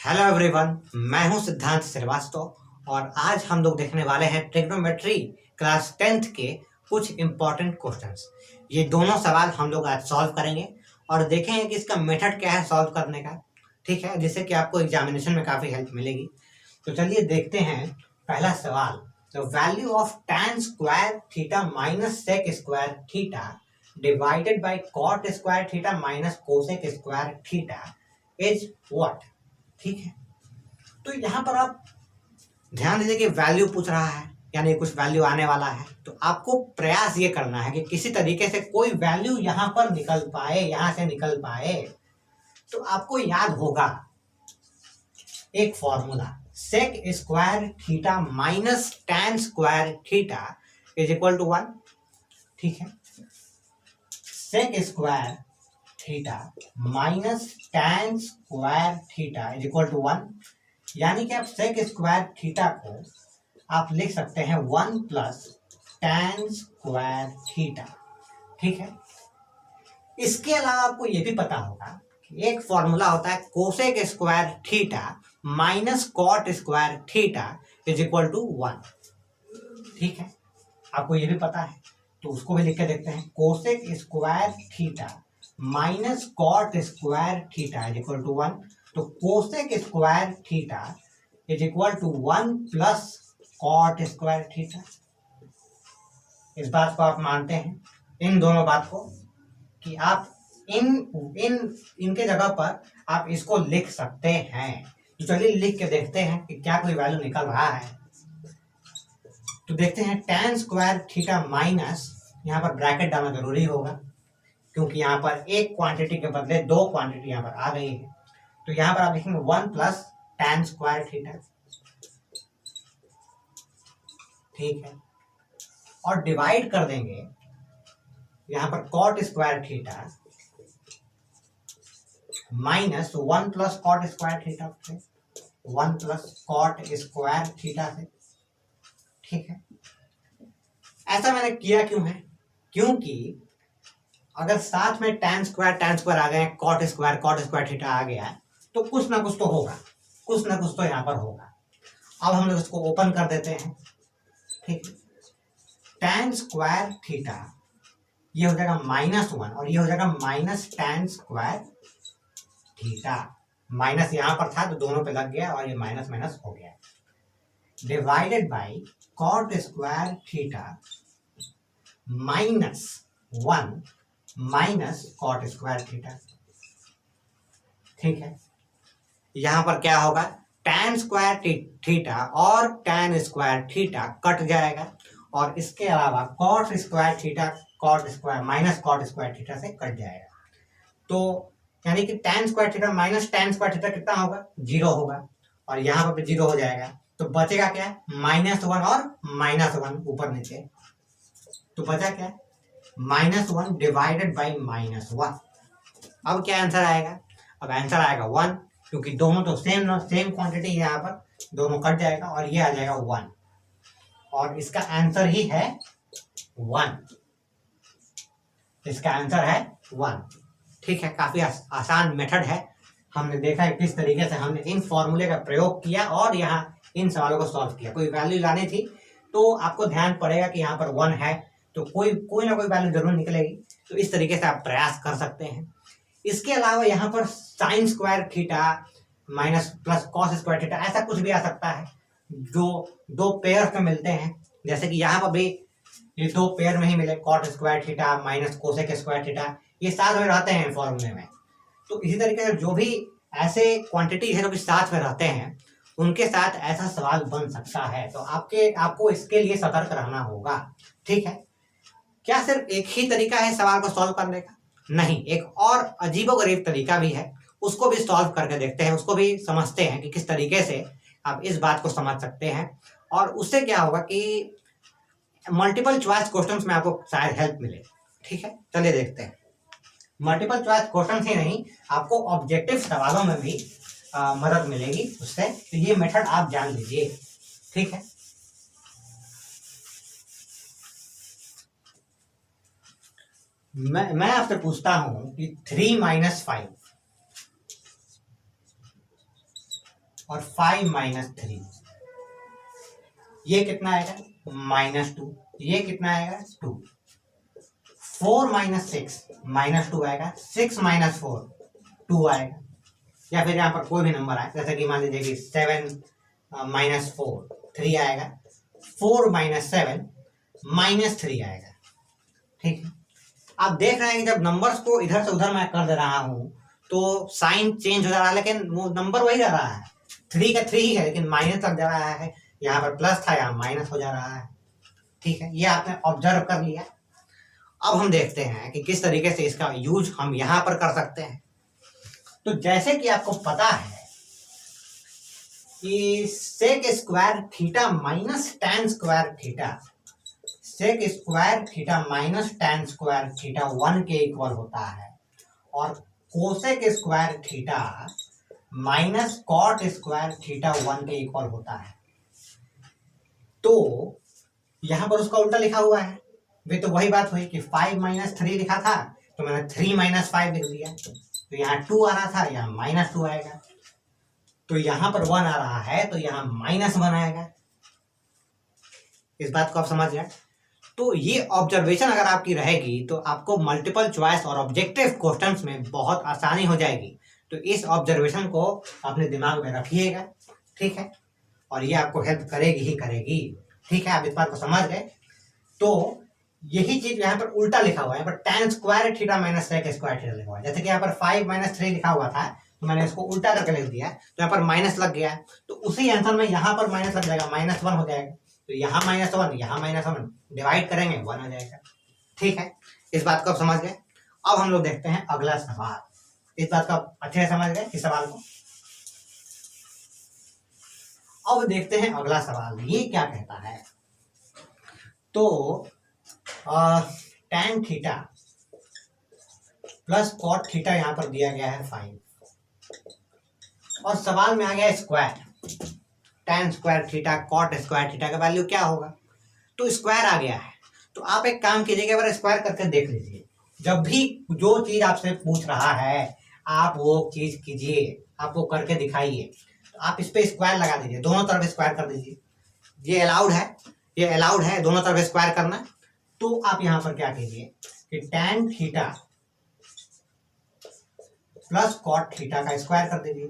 Hello everyone, मैं हूं सिद्धांत श्रीवास्तव और आज हम लोग देखने वाले हैं ट्रिग्नोमेट्री क्लास 10th के कुछ इंपॉर्टेंट क्वेश्चंस। ये दोनों सवाल हम लोग आज सॉल्व करेंगे और देखेंगे कि इसका मेथड क्या है सॉल्व करने का। ठीक है, जिससे कि आपको एग्जामिनेशन में काफ़ी हेल्प मिलेगी। तो चलिए देखते हैं पहला सवाल। The value of tan square theta minus sec square theta divided by cot square theta minus cosec square theta is what. ठीक है, तो यहाँ पर आप ध्यान दीजिए कि वैल्यू पूछ रहा है, यानी कुछ वैल्यू आने वाला है। तो आपको प्रयास ये करना है कि किसी तरीके से कोई वैल्यू यहाँ पर निकल पाए, यहाँ से निकल पाए। तो आपको याद होगा एक formula, sec square theta minus tan square theta is equal to 1। ठीक है, sec square theta minus tan square theta is equal to 1। यानी कि आप सेक स्क्वायर थीटा को आप लिख सकते हैं 1 प्लस tan स्क्वायर थीटा। ठीक है, इसके अलावा आपको यह भी पता होगा कि एक फॉर्मूला होता है cosec square theta minus cot square theta is equal to 1। ठीक है, आपको यह भी पता है, तो उसको भी लिख के देखते हैं। Cosec square theta minus cot square theta is equal to 1। तो cosec square theta is equal to 1 plus cot square theta. इस बात को आप मानते हैं, इन दोनों बात को, कि आप इनके जगह पर आप इसको लिख सकते हैं। तो चलिए लिख के देखते हैं कि क्या कोई वैल्यू निकल रहा है। तो देखते हैं tan स्क्वायर थीटा माइनस, यहाँ पर ब्रैकेट डालना जरूरी होगा क्योंकि यहाँ पर एक क्वांटिटी के बदले दो क्वांटिटी यहाँ पर आ गई है। तो यहाँ पर आप लिखेंगे 1 प्लस tan स्क्वायर थीटा। ठीक है, और डिवाइड कर देंगे यहाँ पर cot square theta minus 1 plus cot square theta से, 1 प्लस कॉट स्क्वायर थीटा से। ठीक है, ऐसा मैंने किया क्यों है? क्योंकि अगर साथ में tan स्क्वायर आ गए, कॉट स्क्वायर थीटा आ गया, तो कुछ ना कुछ तो होगा, कुछ ना कुछ तो यहाँ पर होगा। अब हम लोग इसको ओपन कर देते हैं। ठीक, tan स्क्वायर थीटा ये हो जाएगा -1 और ये हो जाएगा minus tan square theta. Minus यहाँ पर था तो दोनों पे लग गया और ये माइनस माइनस हो गया, divided by cot square theta -1 minus cot square theta. ठीक है, यहां पर क्या होगा, tan स्क्वायर थीटा और tan स्क्वायर थीटा कट जाएगा और इसके अलावा cot square theta cot square minus cot square theta से कट जाएगा। तो यानी कि tan square theta minus tan square theta कितना होगा, 0 होगा और यहाँ पर 0 हो जाएगा। तो बचेगा क्या, -1 और -1 ऊपर नीचे। तो बचा क्या, -1 डिवाइडेड बाई -1। अब क्या आंसर आएगा, अब आंसर आएगा 1, क्योंकि दोनों तो सेम क्वांटिटी है, यहाँ पर दोनों कट जाएगा और ये आ जाएगा 1 और इसका आंसर ही है 1। इसका आंसर है 1। ठीक है, काफी आसान मेथड है। हमने देखा है किस तरीके से हमने इन फॉर्मूले का प्रयोग किया और यहाँ इन सवालों को सॉल्व किया। कोई वैल्यू लानी थी तो आपको ध्यान पड़ेगा कि यहाँ पर 1 है तो कोई ना कोई वैल्यू जरूर निकलेगी। तो इस तरीके से आप प्रयास कर सकते हैं। इसके अलावा यहाँ पर sine square theta minus plus cos square theta, ऐसा कुछ भी आ सकता है जो दो पेयर में मिलते हैं। जैसे कि यहाँ पर भी ये दो पेयर में ही मिले, cot square theta minus cosec square theta, ये साथ में रहते हैं फॉर्मूले में। तो इसी तरीके से जो भी ऐसे क्वांटिटी है जो भी साथ में रहते हैं उनके साथ ऐसा सवाल बन सकता है। तो आपको इसके लिए सतर्क रहना होगा। ठीक है, क्या सिर्फ एक ही तरीका है सवाल को सॉल्व करने का? नहीं, एक और अजीबोगरीब तरीका भी है, उसको भी सॉल्व करके देखते हैं, उसको भी समझते हैं कि किस तरीके से आप इस बात को समझ सकते हैं। और उससे क्या होगा कि मल्टीपल चॉइस क्वेश्चंस में आपको शायद हेल्प मिले। ठीक है, चलिए देखते हैं। मल्टीपल चॉइस क्वेश्चंस ही नहीं, आपको ऑब्जेक्टिव सवालों में भी मदद मिलेगी उससे। तो ये मेथड आप जान लीजिए। ठीक है, मैं आपसे पूछता हूं कि 3 - 5 और 5 माइनस 3, ये कितना आएगा -2, ये कितना आएगा 2। 4 माइनस 6 -2 आएगा, 6 माइनस 4 2 आएगा, या फिर यहाँ पर कोई भी नंबर आए, जैसे कि मान लीजिए कि 7 माइनस 4 3 आएगा, 4 माइनस 7 -3 आएगा। ठीक है, आप देख रहे हैं कि जब नंबर्स को इधर से उधर मैं कर दे रहा हूं तो साइन चेंज हो जा रहा है, लेकिन वो नंबर वही रह रहा है, 3 का 3 ही है, लेकिन माइनस तक जा रहा है। यहाँ पर प्लस था, यहाँ माइनस हो जा रहा है। ठीक है, ये आपने ऑब्जर्व कर लिया। अब हम देखते हैं कि किस तरीके से इसका यूज हम यहाँ पर कर सकते हैं। तो जैसे कि आपको पता है कि sec square theta minus tan square theta, sec square theta minus tan square theta 1 के इक्वल होता है, और cosec square theta minus cot square theta 1 के इक्वल होता है। तो यहां पर उसका उल्टा लिखा हुआ है। वे तो वही बात हुई कि 5 माइनस 3 लिखा था, तो मैंने 3 माइनस 5 लिख दिया। तो यहाँ 2 आ रहा था, यहाँ -2 आएगा। तो यहाँ पर 1 आ रहा है, तो यहाँ -1 आएगा। इस बात को आप समझ गए। तो ये ऑब्जर्वेशन अगर आपकी रहेगी तो आपको मल्टीपल चॉइस और ऑब्जेक्टिव क्वेश्चंस में बहुत आसानी हो जाएगी। तो इस ऑब्जर्वेशन को अपने दिमाग में रखिएगा। ठीक है, और ये आपको हेल्प करेगी ही करेगी। ठीक है, आप इस बात को समझ गए। तो यही चीज यहाँ पर उल्टा लिखा हुआ है, यहाँ पर tan square theta minus sec square theta लिखा हुआ है। जैसे कि यहाँ पर 5 माइनस 3 लिखा हुआ था, तो मैंने इसको उल्टा करके लिख दिया, तो यहाँ पर माइनस लग गया। तो उसी आंसर में यहाँ पर माइनस लग जाएगा, -1 हो जाएगा। तो यहाँ -1, यहाँ -1 डिवाइड करेंगे 1 आ जाएगा। ठीक है, इस बात को आप समझ गए। अब हम लोग देखते हैं अगला सवाल। इस बात को आप अच्छे से समझ गए इस सवाल को। अब देखते हैं अगला सवाल, ये क्या कहता है। तो tan theta plus cot theta यहाँ पर दिया गया है 5, और सवाल में आ गया square. tan square theta cot square theta का वैल्यू क्या होगा। तो स्क्वायर आ गया है, तो आप एक काम कीजिएगा, एक बार स्क्वायर करके देख लीजिए। जब भी जो चीज आपसे पूछ रहा है आप वो चीज कीजिए, आप वो करके दिखाइए। तो आप इस पे स्क्वायर लगा दीजिए, दोनों तरफ स्क्वायर कर दीजिए। ये अलाउड है, ये अलाउड है दोनों तरफ स्क्वायर करना। तो आप यहां पर क्या कीजिए कि tan theta plus cot theta का स्क्वायर कर दीजिए,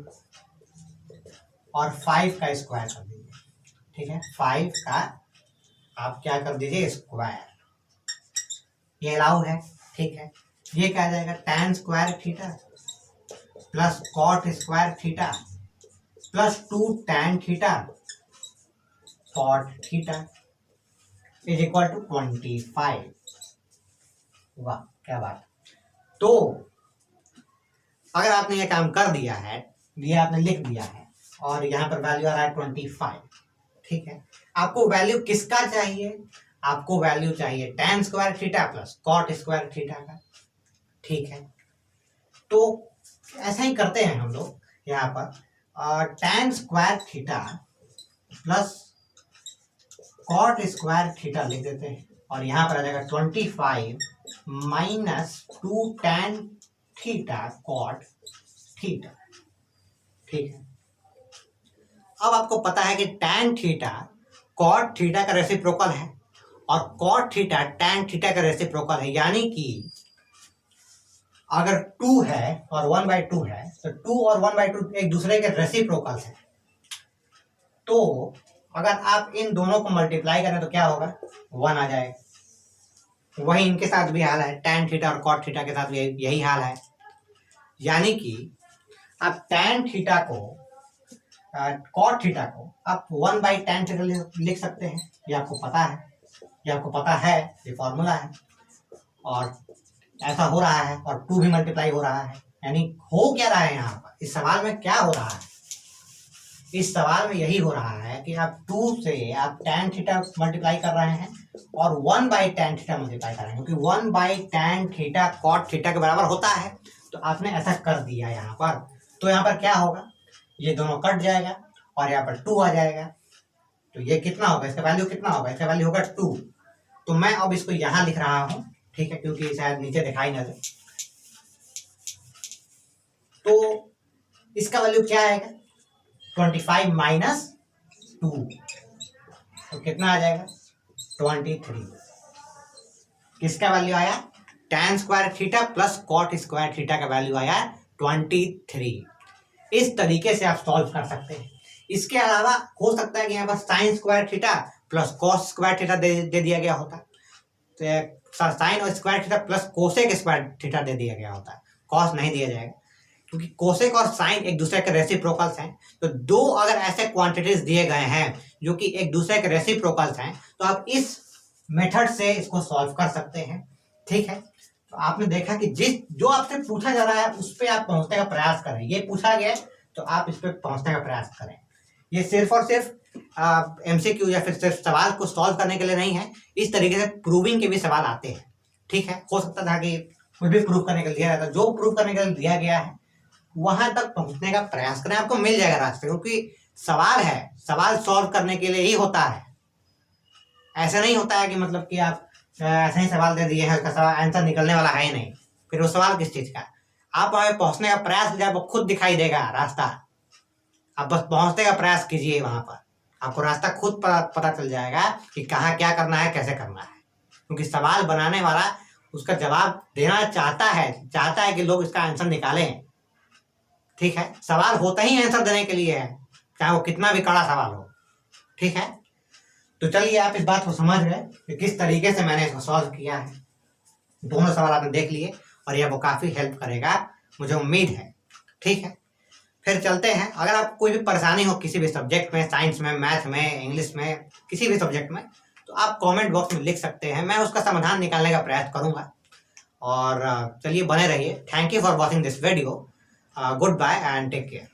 और 5 का स्क्वायर कर दीजिए। ठीक है, 5 का आप क्या कर दीजिए स्क्वायर, ये अलाउड है। ठीक है, ये क्या आ जाएगा tan square theta plus cot square theta plus 2 tan theta cot theta is equal to 25। वाह क्या बात। तो अगर आपने ये काम कर दिया है, ये आपने लिख दिया है, और यहाँ पर वैल्यू आ रहा है 25। ठीक है, आपको वैल्यू किसका चाहिए, आपको वैल्यू चाहिए tan square theta plus cot square theta का। ठीक है, तो ऐसा ही करते हैं हम लोग यहाँ पर tan square theta plus cot square theta लिख देते हैं, और यहाँ पर आ जाएगा 25 minus 2 tan theta cot theta. ठीक है, अब आपको पता है कि tan थीटा कॉट थीटा का रेसिप्रोकल है, और कॉट थीटा tan थीटा का रेसिप्रोकल है। यानी कि अगर 2 है और 1/2 है, तो 2 और 1/2 एक दूसरे के रेसिप्रोकल है। तो अगर आप इन दोनों को मल्टीप्लाई करें तो क्या होगा 1 आ जाएगा। वही इनके साथ भी हाल है, tan थीटा और कॉट थीटा के साथ भी यही हाल है। यानी कि आप tan थीटा को कॉट थीटा को आप 1/tan थीटा लिख सकते हैं। ये आपको पता है, ये आपको पता है, ये फॉर्मूला है, और ऐसा हो रहा है, और 2 भी मल्टीप्लाई हो रहा है। यानी हो क्या रहा है यहाँ पर, इस सवाल में क्या हो रहा है, इस सवाल में यही हो रहा है कि आप 2 से आप tan थीटा मल्टीप्लाई कर रहे हैं, और 1/tan थीटा मल्टीप्लाई कर रहे हैं, क्योंकि 1/tan थीटा कॉट थीटा के बराबर होता है। तो आपने ऐसा कर दिया यहाँ पर। तो यहाँ पर क्या होगा, ये दोनों कट जाएगा, और यहाँ पर 2 आ जाएगा। तो ये कितना होगा, इसका वैल्यू कितना होगा, इसका वैल्यू होगा 2। तो मैं अब इसको यहाँ लिख रहा हूँ। ठीक है, क्योंकि शायद नीचे दिखाई ना दे। तो इसका वैल्यू क्या आएगा 25 माइनस 2, तो कितना आ जाएगा 23। किसका वैल्यू आया, tan square theta plus cot square theta का वैल्यू आया 23। इस तरीके से आप सॉल्व कर सकते हैं। इसके अलावा हो सकता है कि यहाँ पर sine square theta plus cos square theta दे दिया गया होता, तो साइन और square theta plus cosec square theta दे दिया गया होता, कॉस नहीं दिया जाएगा क्योंकि कोसेक और साइन एक दूसरे के रेसिप्रोकल्स हैं। तो दो अगर ऐसे क्वांटिटीज दिए गए हैं जो कि एक दूसरे के रेसिप्रोकल्स हैं तो आप इस मेथड से इसको सॉल्व कर सकते हैं। ठीक है, तो आपने देखा कि जो आपसे पूछा जा रहा है उस पर आप पहुंचने का प्रयास करें। ये पूछा गया है तो आप इस पर पहुंचने का प्रयास करें। ये सिर्फ और सिर्फ MCQ या फिर सिर्फ सवाल को सॉल्व करने के लिए नहीं है, इस तरीके से प्रूविंग के भी सवाल आते हैं। ठीक है, हो सकता था कि कुछ भी प्रूव करने के लिए दिया जाता, जो प्रूव करने के लिए दिया गया है वहां तक पहुंचने का प्रयास करें, आपको मिल जाएगा रास्ते। क्योंकि सवाल है, सवाल सॉल्व करने के लिए ही होता है। ऐसा नहीं होता है कि मतलब कि आप ऐसा ही सवाल दे दिए हैं, उसका सवाल आंसर निकलने वाला है ही नहीं, फिर वो सवाल किस चीज का। आप वहां पहुंचने का प्रयास कीजिए, आपको खुद दिखाई देगा रास्ता। आप बस पहुंचने का प्रयास कीजिए, वहां पर आपको रास्ता खुद पता चल जाएगा कि कहाँ क्या करना है, कैसे करना है। क्योंकि सवाल बनाने वाला उसका जवाब देना चाहता है कि लोग इसका आंसर निकालें। ठीक है, सवाल होता ही आंसर देने के लिए है, चाहे वो कितना भी कड़ा सवाल हो। ठीक है, तो चलिए आप इस बात को समझ गए कि किस तरीके से मैंने इसको सॉल्व किया है। दोनों सवाल आपने देख लिए और यह वो काफ़ी हेल्प करेगा, मुझे उम्मीद है। ठीक है, फिर चलते हैं। अगर आपको कोई भी परेशानी हो किसी भी सब्जेक्ट में, साइंस में, मैथ में, इंग्लिश में, किसी भी सब्जेक्ट में, तो आप कमेंट बॉक्स में लिख सकते हैं, मैं उसका समाधान निकालने का प्रयास करूंगा। और चलिए बने रहिए। Thank you for watching this video. Goodbye and take care.